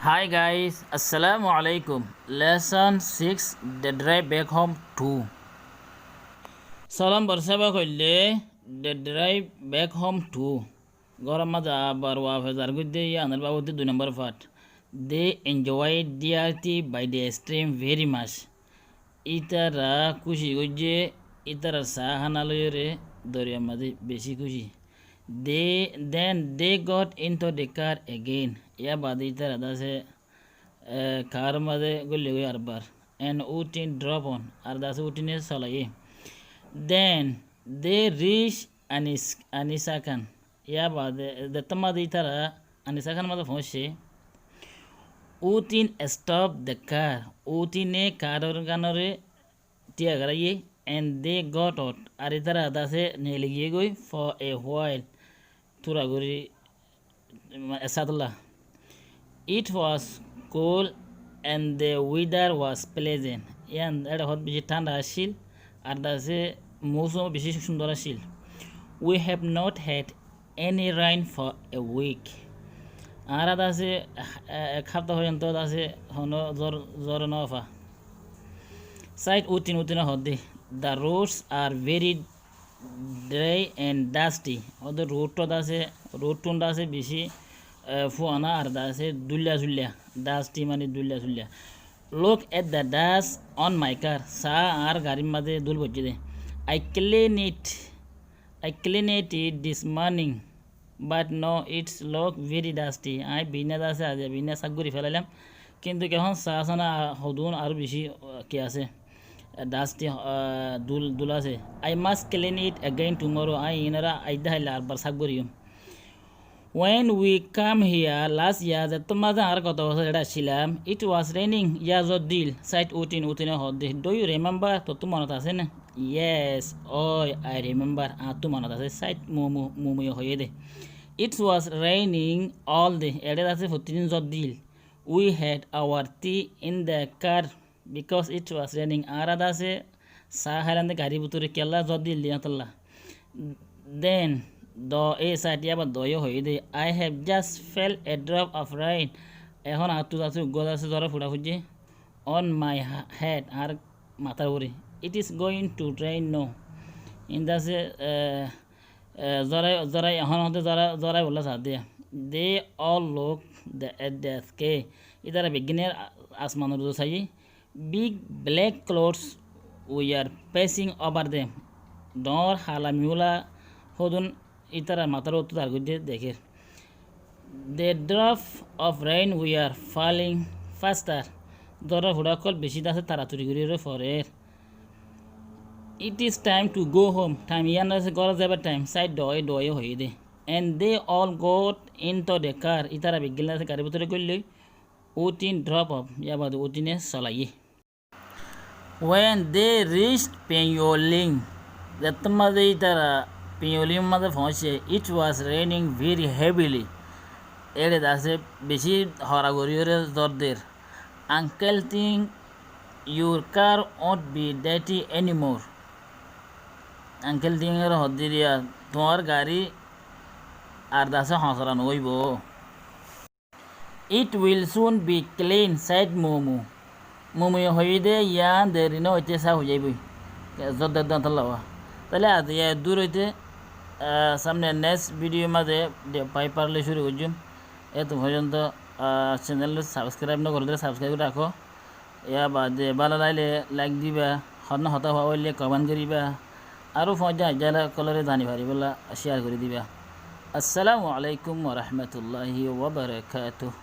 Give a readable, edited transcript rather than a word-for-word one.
Hi guys, Assalamu alaikum. Lesson 6 The Drive Back Home 2. Salam bersama kolle The Drive Back Home 2. Gora maza barwa fezar gudde ya anal babuti 2 number part. They enjoyed DRT by the stream very much. Itara kushi gujje itara sahana loyore doriyamadi beshi kushi. Then they got into the car again. या बाद इधर अदा से car मदे गुल्ले गए अरबार and Utin drop on अर्धा से Utin ने सलाये. Then they reached Anisakan. या बाद दत्तमा दी तरह अनिसाकन मदे पहुँचे. Utin stopped the car. Utin ने कार और गानोरे तिया कराये and they got out. और इधर अदा से नेलिये गई for a while. थोड़ा गुरी सादला. It was cool and the weather was pleasant. And এটা হত বেশি ঠান্ডা আসছিল আর দাসে মৌসুম বেশি সুন্দর আসছিল. We have not had any rain for a week. আর দাসে এক সপ্তাহ পর্যন্ত দাসে হনো জ্বর নফা. Side উতিন হদে. The roads are very dry and dusty. ওদের রোডটা দাসে রোডটুন দাসে বেশি ফুয়ানা আর দাসে দুলিয়া ডাস্টি মানে দুলিয়া. Look at the dust on my car. Sa আর গাড়ির মধ্যে দুল পড়ছে দে. I clean it this morning, but no, it's look very dusty. I বিনা দাসে আজ বিনা সাগুরি ফেলালাম কিন্তু কেমন সাসানা হদুন আর বেশি কি আছে ডাস্টি দুল আছে. I must clean it again tomorrow. I ইনারা আইদা হাইলা আরবার সাগুরিম. When we come here last year, the Tomaza Arcota was Shilam, it was raining Yazodil, site Utin Hode. Do you remember Totumanasen? Yes, oh, I remember Atumanata, site Mumu Hoede. It was raining all day, Edas Futin Zodil. We had our tea in the car because it was raining Aradase, Sahar and the Kaributuri Kella Zodil Yatala. Then though a satia but doyo hoide, I have just felt a drop of rain. এখন আতু গোদাস ধরা ফুটা ফুটে on my head আর মাথার উপরে. It is going to rain no. ইন্দাসে জরাই এখন হতে জরাই বলা সাথে. They all look at the sky. ইদারা বিজ্ঞানের আসমানের রোদ চাই. Big black clouds we are passing over them. ডর হালামিউলা হদুন ইতারা মাথার উত্তর গুজে দেখে. The drop of rain we are falling faster. দরা ফুড়াকল বেশি দাসে তাড়াতাড়ি করে ফরের. It is time to go home. Time ইয়ান্দাসে গড়া যাবার টাইম সাইড ডয়ে হয়ে দে. And they all got into the car. ইতারা বিজ্ঞান গাড়ির ভিতরে করলে Utin drop off. ইয়াবাদ উতিনে চলাইয়ে. When they reached Penyoling, দত্তমাদে ইতারা Pinyolim mother পৌঁছে. It was raining very heavily. এড়ে দাসে বেশি হরাগরিয়রে জোরদের. Uncle think your car won't be dirty anymore. Uncle think এর হদ্দিরিয়া তোমার গাড়ি আর দাসে হসরান হইব. It will soon be clean, said Mumu. Mumu হইদে ইয়ান দেরিনো হইতে সা হয়ে যাইবই. জোরদের দাঁতলাওয়া. তাহলে আজ দূর হইতে সামনে নেক্সট ভিডিও মাঝে পাই পারলে শুরু করছুম. এত পর্যন্ত চ্যানেল সাবস্ক্রাইব না করলে সাবস্ক্রাইব রাখো. ইয়া বাদে ভালো লাগলে লাইক দিবা, হতা হওয়া হইলে কমেন্ট করিবা, আরও ফজা যারা কলরে জানি পারি বলা শেয়ার করে দিবা. আসসালামু আলাইকুম ওয়া রাহমাতুল্লাহি ওয়া বারাকাতুহু.